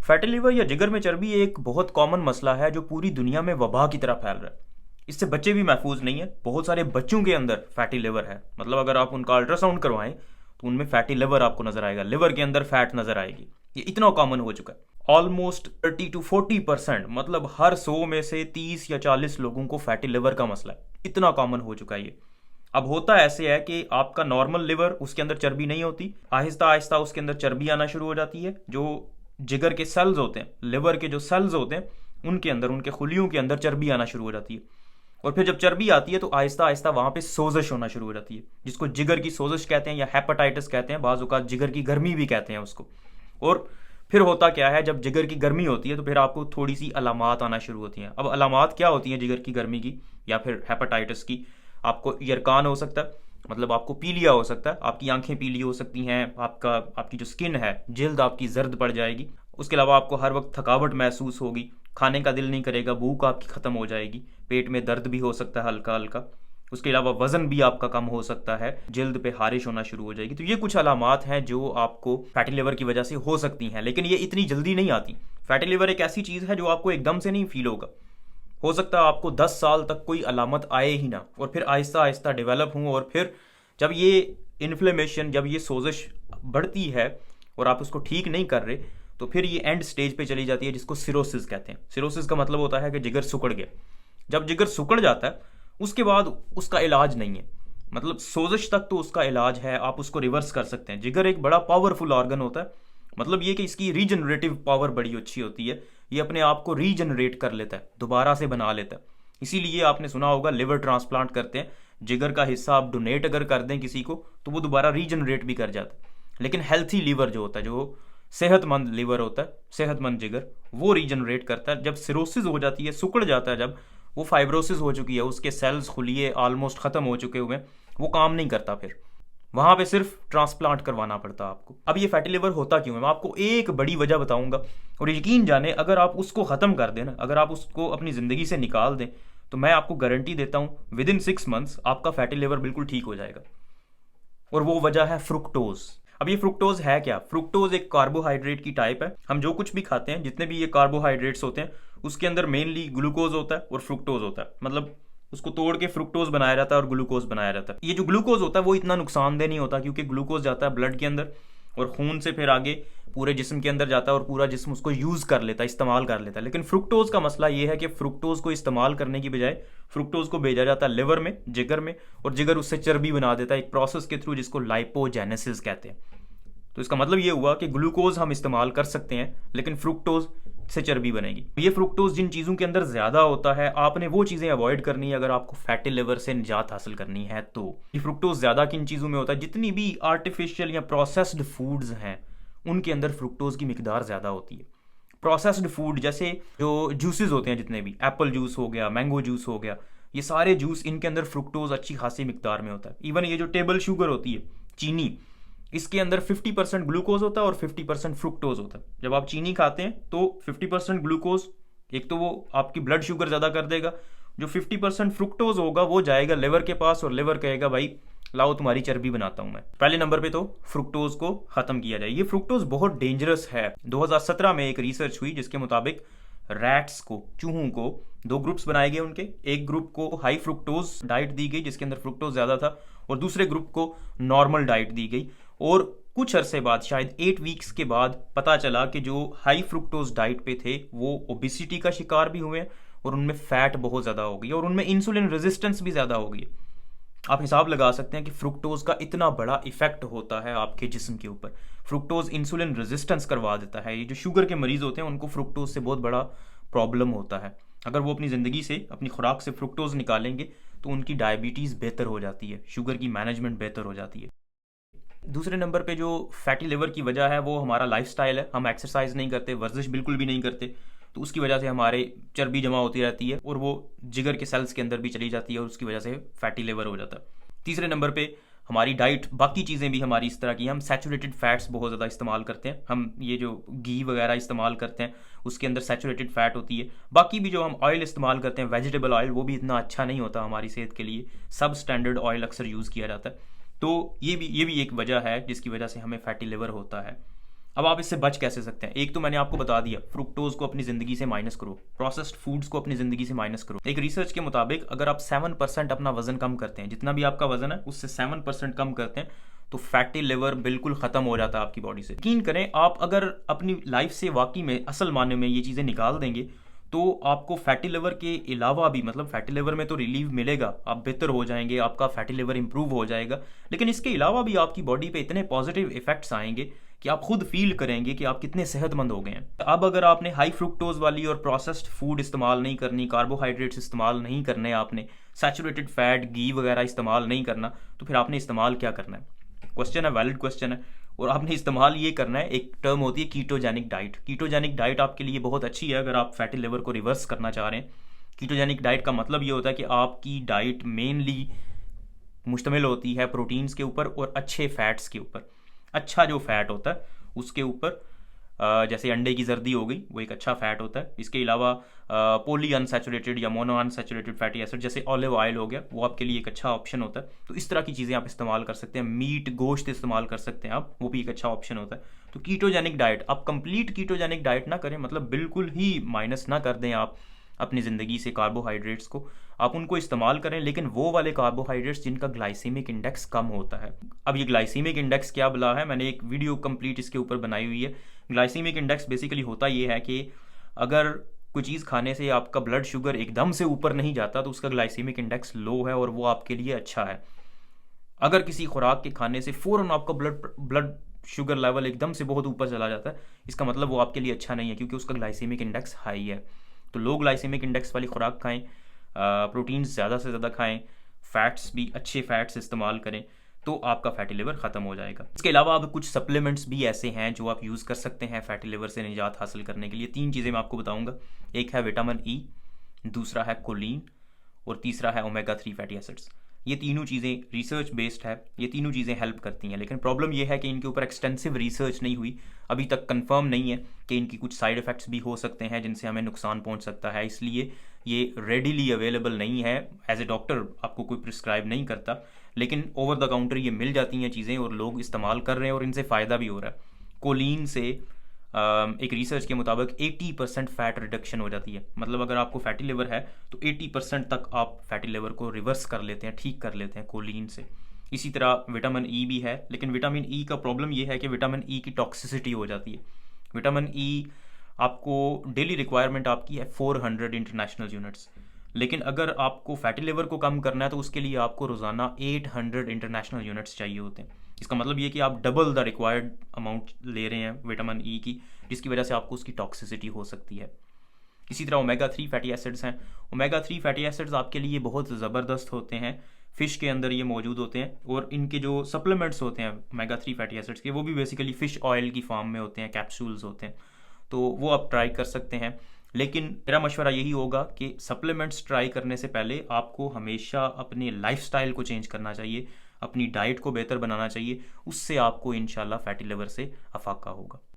Fatty liver या जिगर में चर्बी एक बहुत कॉमन मसला है जो पूरी दुनिया में वबा की तरह फैल रहा है। इससे बच्चे भी महफूज नहीं है। बहुत सारे बच्चों के अंदर फैटी लिवर है, मतलब अगर आप उनका अल्ट्रासाउंड करवाएं तो उनमें फैटी लिवर आपको नजर आएगा, लिवर के अंदर फैट नजर आएगी। ये इतना कॉमन हो चुका है, ऑलमोस्ट 30 to 40%, मतलब हर 100 में से 30 या 40 लोगों को फैटी लिवर का मसला है। इतना कॉमन हो चुका है ये। अब होता ऐसे है कि आपका नॉर्मल लिवर, उसके अंदर चर्बी नहीं होती, आहिस्ता आहिस्ता उसके अंदर चर्बी आना शुरू हो जाती है। जो जिगर के सेल्स होते हैं, लिवर के जो सेल्स होते हैं, उनके अंदर, उनके खुलियों के अंदर चर्बी आना शुरू हो जाती है। और फिर जब चर्बी आती है तो आहिस्ता आहिस्ता वहां पे सोजश होना शुरू हो जाती है, जिसको जिगर की सोजश कहते हैं या हेपेटाइटिस कहते हैं, बाज़ औक़ात जिगर की गर्मी भी कहते हैं उसको। और फिर होता क्या है, जब जिगर की गर्मी होती है तो फिर आपको थोड़ी सी अलामात आना शुरू होती हैं। अब अलामात क्या होती हैं जिगर की गर्मी की या फिर हेपेटाइटिस की? आपको यरकान हो सकता है, मतलब आपको पीलिया हो सकता है, आपकी आंखें पीली हो सकती हैं, आपकी जो स्किन है, जिल्द आपकी जर्द पड़ जाएगी। उसके अलावा आपको हर वक्त थकावट महसूस होगी, खाने का दिल नहीं करेगा, भूख आपकी ख़त्म हो जाएगी, पेट में दर्द भी हो सकता है हल्का हल्का। उसके अलावा वजन भी आपका कम हो सकता है, जिल्द पे हारिश होना शुरू हो जाएगी। तो ये कुछ अलामात हैं जो आपको फैटी लिवर की वजह से हो सकती हैं, लेकिन ये इतनी जल्दी नहीं आती। फैटी लिवर एक ऐसी चीज़ है जो आपको एकदम से नहीं फील होगा। हो सकता है आपको 10 साल तक कोई अलामत आए ही ना, और फिर आहिस्ता आहिस्ता डेवलप हूँ, और फिर जब ये इन्फ्लेमेशन, जब ये सोजिश बढ़ती है और आप उसको ठीक नहीं कर रहे, तो फिर ये एंड स्टेज पे चली जाती है, जिसको सिरोसिस कहते हैं। सिरोसिस का मतलब होता है कि जिगर सिकुड़ गया। जब जिगर सिकुड़ जाता है उसके बाद उसका इलाज नहीं है, मतलब सोजिश तक तो उसका इलाज है, आप उसको रिवर्स कर सकते हैं। जिगर एक बड़ा पावरफुल ऑर्गन होता है, मतलब ये कि इसकी रीजनरेटिव पावर बड़ी अच्छी होती है। ये अपने आप को रीजनरेट कर लेता है, दोबारा से बना लेता है। इसीलिए आपने सुना होगा लिवर ट्रांसप्लांट करते हैं, जिगर का हिस्सा आप डोनेट अगर कर दें किसी को तो वो दोबारा रीजनरेट भी कर जाता है। लेकिन हेल्थी लीवर जो होता है, जो सेहतमंद लीवर होता है, सेहतमंद जिगर, वो रीजनरेट करता है। जब सिरोसिस हो जाती है, सिकुड़ जाता है, जब वो फाइब्रोसिस हो चुकी है, उसके सेल्स खुलिए ऑलमोस्ट ख़त्म हो चुके हुए, वो काम नहीं करता, फिर वहां पे सिर्फ ट्रांसप्लांट करवाना पड़ता है आपको। अब ये फैटी लिवर होता क्यों है, मैं आपको एक बड़ी वजह बताऊंगा, और यकीन जाने अगर आप उसको ख़त्म कर दें ना, अगर आप उसको अपनी ज़िंदगी से निकाल दें, तो मैं आपको गारंटी देता हूं विद इन 6 मंथ्स आपका फैटी लिवर बिल्कुल ठीक हो जाएगा। और वो वजह है फ्रुक्टोज। अब ये फ्रुक्टोज है क्या? फ्रुक्टोज एक कार्बोहाइड्रेट की टाइप है। हम जो कुछ भी खाते हैं, जितने भी ये कार्बोहाइड्रेट्स होते हैं, उसके अंदर मेनली ग्लूकोज होता है और फ्रुक्टोज होता है, मतलब उसको तोड़ के फ्रुक्टोज बनाया जाता है और ग्लूकोज बनाया जाता है। ये जो ग्लूकोज होता है वो इतना नुकसानदेह नहीं होता, क्योंकि ग्लूकोज जाता है ब्लड के अंदर और खून से फिर आगे पूरे जिस्म के अंदर जाता है, और पूरा जिस्म उसको यूज़ कर लेता है, इस्तेमाल कर लेता है। लेकिन फ्रुक्टोज का मसला ये है कि फ्रुक्टोज को इस्तेमाल करने की बजाय फ्रुक्टोज को भेजा जाता है लिवर में, जिगर में, और जिगर उससे चर्बी बना देता है एक प्रोसेस के थ्रू, जिसको लाइपोजेनेसिस कहते हैं। तो इसका मतलब ये हुआ कि ग्लूकोज हम इस्तेमाल कर सकते हैं, लेकिन फ्रुक्टोज से चर्बी बनेगी। ये फ्रुक्टोज जिन चीज़ों के अंदर ज़्यादा होता है, आपने वो चीज़ें अवॉइड करनी है अगर आपको फैटी लिवर से निजात हासिल करनी है। तो ये फ्रुक्टोज ज़्यादा किन चीज़ों में होता है? जितनी भी आर्टिफिशियल या प्रोसेस्ड फूड्स हैं उनके अंदर फ्रुक्टोज की मिकदार ज़्यादा होती है। प्रोसेस्ड फूड जैसे जो जूसेस होते हैं, जितने भी एप्पल जूस हो गया, मैंगो जूस हो गया, ये सारे जूस, इनके अंदर फ्रुक्टोज अच्छी खासी मिकदार में होता है। इवन ये जो टेबल शुगर होती है, चीनी, इसके अंदर 50% ग्लूकोज होता है और 50% फ्रुक्टोज होता है। जब आप चीनी खाते हैं तो 50% ग्लूकोज, एक तो वो आपकी ब्लड शुगर ज़्यादा कर देगा, जो 50% फ्रुक्टोज होगा वो जाएगा लिवर के पास, और लिवर कहेगा भाई लाओ तुम्हारी चर्बी बनाता हूं मैं। पहले नंबर पे तो फ्रुक्टोज को खत्म किया जाए। ये फ्रुक्टोज बहुत डेंजरस है। 2017 में एक रिसर्च हुई जिसके मुताबिक रैट्स को, चूहों को, 2 ग्रुप्स बनाए गए उनके। एक ग्रुप को हाई फ्रुक्टोज डाइट दी गई जिसके अंदर फ्रुक्टोज ज़्यादा था, और दूसरे ग्रुप को नॉर्मल डाइट दी गई। और कुछ अरसे बाद, शायद 8 वीक्स के बाद, पता चला कि जो हाई फ्रुक्टोज डाइट पे थे वो ओबिसिटी का शिकार भी हुए, और उनमें फैट बहुत ज़्यादा हो गई, और उनमें इंसुलिन रेजिस्टेंस भी ज़्यादा हो गई। आप हिसाब लगा सकते हैं कि फ्रुक्टोज का इतना बड़ा इफेक्ट होता है आपके जिस्म के ऊपर। फ्रुक्टोज इंसुलिन रेजिस्टेंस करवा देता है। ये जो शुगर के मरीज होते हैं उनको फ्रुक्टोज से बहुत बड़ा प्रॉब्लम होता है। अगर वो अपनी ज़िंदगी से, अपनी खुराक से फ्रुक्टोज निकालेंगे तो उनकी डायबिटीज़ बेहतर हो जाती है, शुगर की मैनेजमेंट बेहतर हो जाती है। दूसरे नंबर पे जो फैटी लिवर की वजह है वो हमारा लाइफस्टाइल है। हम एक्सरसाइज नहीं करते, वर्जिश बिल्कुल भी नहीं करते, तो उसकी वजह से हमारे चर्बी जमा होती रहती है, और वो जिगर के सेल्स के अंदर भी चली जाती है, और उसकी वजह से फैटी लिवर हो जाता है। तीसरे नंबर पे हमारी डाइट, बाकी चीज़ें भी हमारी इस तरह की, हम सैचुरेटेड फैट्स बहुत ज़्यादा इस्तेमाल करते हैं। हम ये जो घी वगैरह इस्तेमाल करते हैं उसके अंदर सैचुरेटेड फैट होती है। बाकी भी जो हम ऑयल इस्तेमाल करते हैं, वेजिटेबल ऑयल, वो भी इतना अच्छा नहीं होता हमारी सेहत के लिए। सब स्टैंडर्ड ऑयल अक्सर यूज़ किया जाता है। तो ये भी एक वजह है जिसकी वजह से हमें फैटी लिवर होता है। अब आप इससे बच कैसे सकते हैं? एक तो मैंने आपको बता दिया, फ्रुक्टोज को अपनी ज़िंदगी से माइनस करो, प्रोसेस्ड फूड्स को अपनी ज़िंदगी से माइनस करो। एक रिसर्च के मुताबिक अगर आप 7% अपना वजन कम करते हैं, जितना भी आपका वजन है उससे 7% कम करते हैं, तो फैटी लिवर बिल्कुल ख़त्म हो जाता है आपकी बॉडी से। यकीन करें, आप अगर अपनी लाइफ से वाकई में असल मायने में ये चीज़ें निकाल देंगे तो आपको फैटी लिवर के अलावा भी, मतलब फैटी लिवर में तो रिलीफ मिलेगा, आप बेहतर हो जाएंगे, आपका फैटी लिवर इंप्रूव हो जाएगा, लेकिन इसके अलावा भी आपकी बॉडी पे इतने पॉजिटिव इफेक्ट्स आएंगे कि आप खुद फील करेंगे कि आप कितने सेहतमंद हो गए हैं। अब अगर आपने हाई फ्रुक्टोज वाली और प्रोसेस्ड फूड इस्तेमाल नहीं करनी, कार्बोहाइड्रेट्स इस्तेमाल नहीं करने, आपने सैचुरेटेड फैट, घी वगैरह इस्तेमाल नहीं करना, तो फिर आपने इस्तेमाल क्या करना है? क्वेश्चन है, वैलिड क्वेश्चन है। और आपने इस्तेमाल ये करना है, एक टर्म होती है कीटोजेनिक डाइट। कीटोजेनिक डाइट आपके लिए बहुत अच्छी है अगर आप फैटी लिवर को रिवर्स करना चाह रहे हैं। कीटोजेनिक डाइट का मतलब ये होता है कि आपकी डाइट मेनली मुश्तमिल होती है प्रोटीन्स के ऊपर और अच्छे फैट्स के ऊपर। अच्छा जो फैट होता है उसके ऊपर, जैसे अंडे की जर्दी हो गई, वो एक अच्छा फैट होता है। इसके अलावा पॉली अनसैचुरेटेड या मोनो अनसैचुरेटेड फैटी एसिड जैसे ऑलिव ऑयल हो गया, वो आपके लिए एक अच्छा ऑप्शन होता है। तो इस तरह की चीज़ें आप इस्तेमाल कर सकते हैं। मीट, गोश्त इस्तेमाल कर सकते हैं आप, वो भी एक अच्छा ऑप्शन होता है। तो कीटोजेनिक डाइट, आप कंप्लीट कीटोजेनिक डाइट ना करें, मतलब बिल्कुल ही माइनस ना कर दें आप अपनी ज़िंदगी से कार्बोहाइड्रेट्स को, आप उनको इस्तेमाल करें, लेकिन वो वाले कार्बोहाइड्रेट्स जिनका ग्लाइसीमिक इंडेक्स कम होता है। अब ये ग्लाइसीमिक इंडेक्स क्या बला है, मैंने एक वीडियो कंप्लीट इसके ऊपर बनाई हुई है। ग्लाइसीमिक इंडेक्स बेसिकली होता ये है कि अगर कोई चीज़ खाने से आपका ब्लड शुगर एकदम से ऊपर नहीं जाता तो उसका ग्लाइसीमिक इंडेक्स लो है और वो आपके लिए अच्छा है। अगर किसी खुराक के खाने से फ़ौरन आपका ब्लड शुगर लेवल एकदम से बहुत ऊपर चला जाता है, इसका मतलब वो आपके लिए अच्छा नहीं है, क्योंकि उसका ग्लाइसीमिक इंडेक्स हाई है। तो लो ग्लाइसीमिक इंडेक्स वाली खुराक खाएं, प्रोटीन्स ज़्यादा से ज़्यादा खाएं, फैट्स भी अच्छे फैट्स इस्तेमाल करें, तो आपका फैटी लिवर ख़त्म हो जाएगा। इसके अलावा अब कुछ सप्लीमेंट्स भी ऐसे हैं जो आप यूज़ कर सकते हैं फैटी लिवर से निजात हासिल करने के लिए। 3 चीज़ें मैं आपको बताऊंगा। एक है विटामिन ई, दूसरा है कोलिन और तीसरा है ओमेगा 3 फैटी एसिड्स। ये तीनों चीज़ें रिसर्च बेस्ड है, ये तीनों चीज़ें हेल्प करती हैं, लेकिन प्रॉब्लम ये है कि इनके ऊपर एक्सटेंसिव रिसर्च नहीं हुई, अभी तक कंफर्म नहीं है कि इनकी कुछ साइड इफ़ेक्ट्स भी हो सकते हैं जिनसे हमें नुकसान पहुंच सकता है, इसलिए ये रेडिली अवेलेबल नहीं है। एज ए डॉक्टर आपको कोई प्रिस्क्राइब नहीं करता, लेकिन ओवर द काउंटर ये मिल जाती हैं चीज़ें और लोग इस्तेमाल कर रहे हैं और इनसे फ़ायदा भी हो रहा है। कोलिन से एक रिसर्च के मुताबिक 80% फैट रिडक्शन हो जाती है। मतलब अगर आपको फैटी लिवर है तो 80% तक आप फैटी लिवर को रिवर्स कर लेते हैं, ठीक कर लेते हैं कोलिन से। इसी तरह विटामिन ई भी है, लेकिन विटामिन ई का प्रॉब्लम ये है कि विटामिन ई की टॉक्सिसिटी हो जाती है। विटामिन ई आपको डेली रिक्वायरमेंट आपकी है 400 इंटरनेशनल यूनिट्स, लेकिन अगर आपको फैटी लिवर को कम करना है तो उसके लिए आपको रोज़ाना 800 इंटरनेशनल यूनिट्स चाहिए होते हैं। इसका मतलब ये कि आप डबल द रिक्वायर्ड अमाउंट ले रहे हैं विटामिन ई की, जिसकी वजह से आपको उसकी टॉक्सिसिटी हो सकती है। इसी तरह ओमेगा 3 फैटी एसिड्स हैं। ओमेगा 3 फैटी एसिड्स आपके लिए बहुत ज़बरदस्त होते हैं, फ़िश के अंदर ये मौजूद होते हैं, और इनके जो सप्लीमेंट्स होते हैं ओमेगा 3 फैटी एसिड्स के, वो भी बेसिकली फ़िश ऑयल की फॉर्म में होते हैं, कैप्सूल्स होते हैं, तो वो आप ट्राई कर सकते हैं। लेकिन मेरा मशवरा यही होगा कि सप्लीमेंट्स ट्राई करने से पहले आपको हमेशा अपने लाइफस्टाइल को चेंज करना चाहिए, अपनी डाइट को बेहतर बनाना चाहिए, उससे आपको इंशाल्लाह फैटी लिवर से अफाका होगा।